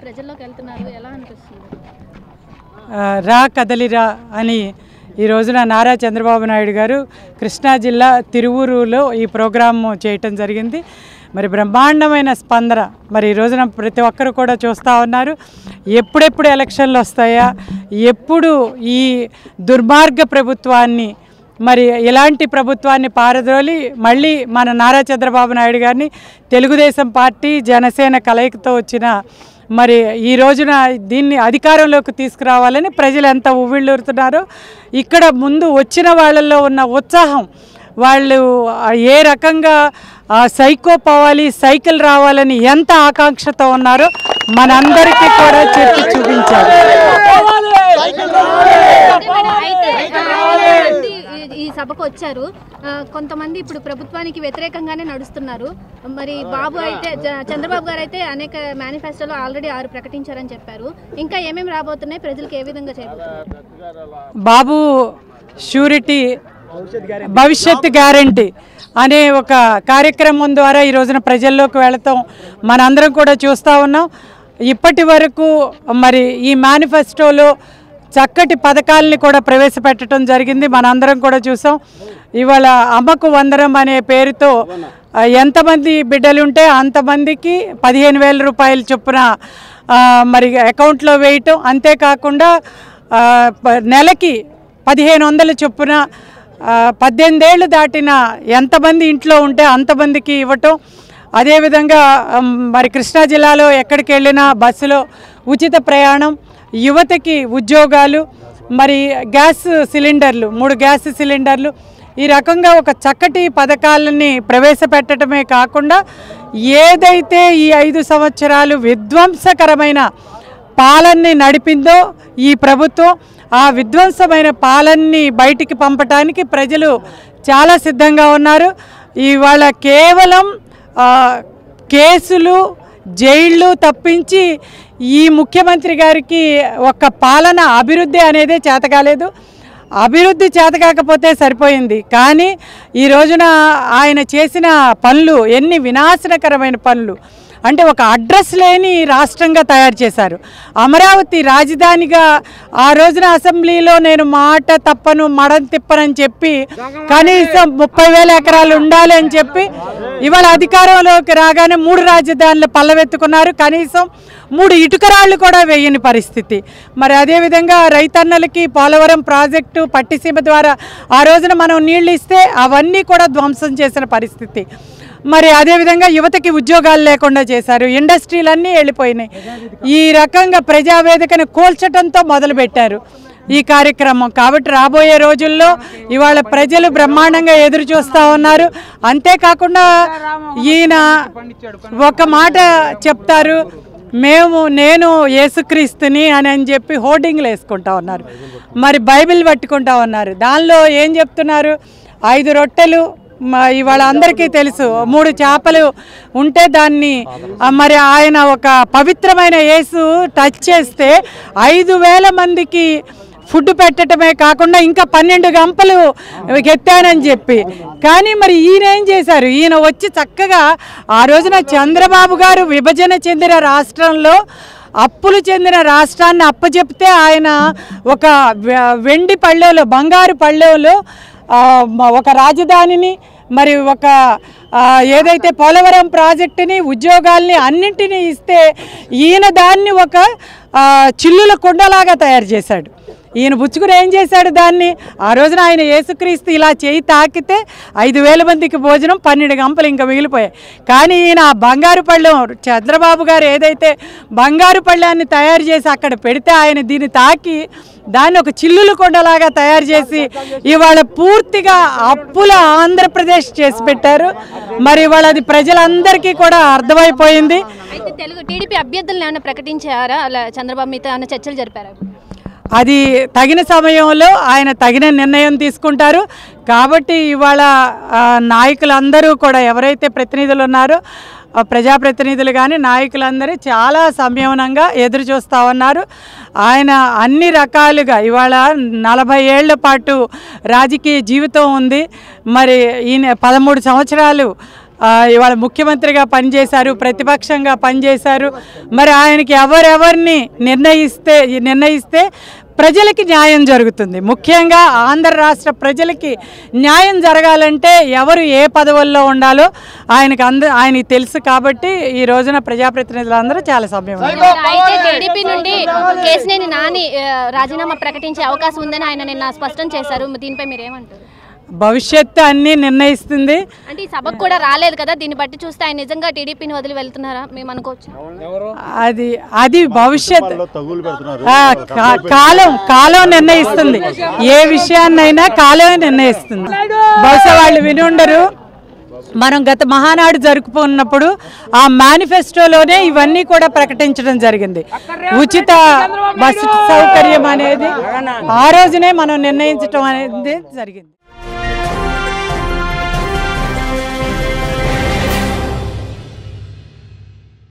ప్రజల్లోకి వెళ్తున్నారు, ఎలా అనిపిస్తుంది? రా కదలిరా అని ఈ రోజున నారా చంద్రబాబు నాయుడు గారు కృష్ణా జిల్లా తిరువూరులో ఈ ప్రోగ్రాము చేయటం జరిగింది. మరి బ్రహ్మాండమైన స్పందన మరి ఈ రోజున ప్రతి ఒక్కరు కూడా చూస్తూ ఉన్నారు. ఎప్పుడెప్పుడు ఎలక్షన్లు వస్తాయా, ఎప్పుడు ఈ దుర్మార్గ ప్రభుత్వాన్ని మరి ఇలాంటి ప్రభుత్వాన్ని పారద్రోలి మళ్ళీ మన నారా చంద్రబాబు నాయుడు గారిని తెలుగుదేశం పార్టీ జనసేన కలయికతో వచ్చిన మరి ఈ రోజున దీన్ని అధికారంలోకి తీసుకురావాలని ప్రజలు ఎంత ఉవ్విళ్ళూరుతున్నారో, ఇక్కడ ముందు వచ్చిన వాళ్ళల్లో ఉన్న ఉత్సాహం, వాళ్ళు ఏ రకంగా సైకో పోవాలి, సైకిల్ రావాలని ఎంత ఆకాంక్షతో ఉన్నారో మనందరికీ కూడా చెప్పి చూపించారు. ఈ సభకు వచ్చారు, కొంతమంది ఇప్పుడు ప్రభుత్వానికి వ్యతిరేకంగానే నడుస్తున్నారు. మరి బాబు అయితే చంద్రబాబు గారు అయితే అనేక మేనిఫెస్టోలో ఆల్రెడీ 6 ప్రకటించారని చెప్పారు. ఇంకా ఏమేమి రాబోతున్నాయి, ప్రజలకు ఏ విధంగా చేయబోతున్నారు? బాబు షూరిటీ భవిష్యత్ గ్యారంటీ అనే ఒక కార్యక్రమం ద్వారా ఈ రోజున ప్రజల్లోకి వెళతాం మనందరం కూడా చూస్తూ ఉన్నాం. ఇప్పటి వరకు మరి ఈ మేనిఫెస్టోలో చక్కటి పథకాలని కూడా ప్రవేశపెట్టడం జరిగింది, మనందరం కూడా చూసాం. ఇవాళ అమ్మకు వందనం అనే పేరుతో ఎంతమంది బిడ్డలుంటే అంతమందికి 15,000 రూపాయల చొప్పున మరి అకౌంట్లో వేయటం, అంతేకాకుండా నెలకి 1,500 చొప్పున 18 ఏళ్ళు దాటిన ఎంతమంది ఇంట్లో ఉంటే అంతమందికి ఇవ్వటం. అదేవిధంగా మరి కృష్ణా జిల్లాలో ఎక్కడికి వెళ్ళినా బస్సులో ఉచిత ప్రయాణం, యువతకి ఉద్యోగాలు, మరి గ్యాస్ సిలిండర్లు 3 గ్యాస్ సిలిండర్లు, ఈ రకంగా ఒక చక్కటి పథకాలని ప్రవేశపెట్టడమే కాకుండా ఏదైతే ఈ 5 సంవత్సరాలు విధ్వంసకరమైన పాలనని నడిపిందో ఈ ప్రభుత్వం, ఆ విధ్వంసమైన పాలనని బయటికి పంపటానికి ప్రజలు చాలా సిద్ధంగా ఉన్నారు. ఇవాళ కేవలం కేసులు, జైళ్ళు తప్పించి ఈ ముఖ్యమంత్రి గారికి ఒక పాలన అభివృద్ధి అనేదే చేతకాలేదు. అభివృద్ధి చేతకాకపోతే సరిపోయింది, కానీ ఈ రోజున ఆయన చేసిన పనులు ఎన్ని వినాశనకరమైన పనులు అంటే ఒక అడ్రస్ లేని రాష్ట్రంగా తయారు చేశారు. అమరావతి రాజధానిగా ఆ రోజున అసెంబ్లీలో నేను మాట తప్పను మడం తిప్పనని చెప్పి కనీసం 30,000 ఎకరాలు ఉండాలి అని చెప్పి ఇవాళ అధికారంలోకి రాగానే 3 రాజధానులు పల్లవెత్తుకున్నారు. కనీసం 3 ఇటుకరాళ్ళు కూడా వేయని పరిస్థితి. మరి అదేవిధంగా రైతన్నలకి పోలవరం ప్రాజెక్టు పట్టిసీమ ద్వారా ఆ రోజున మనం నీళ్ళు ఇస్తే అవన్నీ కూడా ధ్వంసం చేసిన పరిస్థితి. మరి అదేవిధంగా యువతకి ఉద్యోగాలు లేకుండా చేశారు, ఇండస్ట్రీలన్నీ వెళ్ళిపోయినాయి. ఈ రకంగా ప్రజావేదికను కూల్చడంతో మొదలుపెట్టారు ఈ కార్యక్రమం. కాబట్టి రాబోయే రోజుల్లో ఇవాళ ప్రజలు బ్రహ్మాండంగా ఎదురు చూస్తూ ఉన్నారు. అంతేకాకుండా ఈయన ఒక మాట చెప్తారు, నేను యేసుక్రీస్తుని అని చెప్పి హోర్డింగ్లు వేసుకుంటా ఉన్నారు, మరి బైబిల్ పట్టుకుంటా ఉన్నారు. దానిలో ఏం చెప్తున్నారు, 5 రొట్టెలు ఇవాళ అందరికీ తెలుసు, 3 చేపలు ఉంటే దాన్ని మరి ఆయన ఒక పవిత్రమైన యేసు టచ్ చేస్తే 5,000 మందికి ఫుడ్ పెట్టడమే కాకుండా ఇంకా 12 గంపలు ఎత్తానని చెప్పి. కానీ మరి ఈయన ఏం చేశారు, ఈయన వచ్చి చక్కగా ఆ రోజున చంద్రబాబు గారు విభజన చెందిన రాష్ట్రంలో అప్పులు చెందిన రాష్ట్రాన్ని అప్పచెప్తే ఆయన ఒక వెండి పళ్ళెలో, బంగారు పళ్ళెలో ఒక రాజధానిని, మరి ఒక ఏదైతే పోలవరం ప్రాజెక్టుని, ఉద్యోగాల్ని అన్నింటినీ ఇస్తే ఈయన దాన్ని ఒక చిల్లుల కుండలాగా తయారు చేశాడు. ఈయన బుచ్చుకుని ఏం చేశాడు దాన్ని, ఆ రోజున ఆయన యేసుక్రీస్తు ఇలా చేయి తాకితే 5,000 మందికి భోజనం, 12 గంపలు ఇంకా మిగిలిపోయాయి. కానీ ఈయన ఆ బంగారు పళ్ళెం, చంద్రబాబు గారు ఏదైతే బంగారు పళ్ళాన్ని తయారు చేసి అక్కడ పెడితే ఆయన దీన్ని తాకి దాన్ని ఒక చిల్లుల కొండలాగా తయారు చేసి ఇవాళ పూర్తిగా అప్పుల ఆంధ్రప్రదేశ్ చేసి పెట్టారు. మరి ఇవాళ అది ప్రజలందరికీ కూడా అర్థమైపోయింది. అయితే టీడీపీ అభ్యర్థులను ఏమైనా ప్రకటించారా, అలా చంద్రబాబు మీతో ఏమైనా చర్చలు జరిపారా? అది తగిన సమయంలో ఆయన తగిన నిర్ణయం తీసుకుంటారు. కాబట్టి ఇవాళ నాయకులందరూ కూడా ఎవరైతే ప్రతినిధులు ఉన్నారో ప్రజాప్రతినిధులు కానీ నాయకులందరూ చాలా సంయమనంగా ఎదురు చూస్తూ ఉన్నారు. ఆయన అన్ని రకాలుగా ఇవాళ 40 ఏళ్ల పాటు రాజకీయ జీవితం ఉంది. మరి ఈయన 13 సంవత్సరాలు ఇవాళ ముఖ్యమంత్రిగా పనిచేశారు, ప్రతిపక్షంగా పనిచేశారు. మరి ఆయనకి ఎవరెవరిని నిర్ణయిస్తే ప్రజలకి న్యాయం జరుగుతుంది. ముఖ్యంగా ఆంధ్ర రాష్ట్ర ప్రజలకి న్యాయం జరగాలంటే ఎవరు ఏ పదవుల్లో ఉండాలో ఆయనకి తెలుసు. కాబట్టి ఈ రోజున ప్రజాప్రతినిధులందరూ చాలా సమయం. అయితే టీడీపీ నుండి కేశినేని నాని రాజీనామా ప్రకటించే అవకాశం ఉందని ఆయన నిన్న స్పష్టం చేశారు. దీనిపై మీరేమంటారు? భవిష్యత్తు అన్నీ నిర్ణయిస్తుంది. అంటే ఈ సభకు కూడా రాలేదు కదా, దీన్ని బట్టి చూస్తే ఆయన నిజంగా టీడీపీని వదిలి వెళ్తున్నారా మేము అనుకోవచ్చు? అది భవిష్యత్ కాలం నిర్ణయిస్తుంది. ఏ విషయాన్నైనా కాలమే నిర్ణయిస్తుంది. బహుశా వాళ్ళు విని ఉండరు, మనం గత మహానాడు జరుపుకున్నప్పుడు ఆ మేనిఫెస్టోలోనే ఇవన్నీ కూడా ప్రకటించడం జరిగింది. ఉచిత బస్సు సౌకర్యం అనేది ఆ రోజునే మనం నిర్ణయించడం అనేది జరిగింది.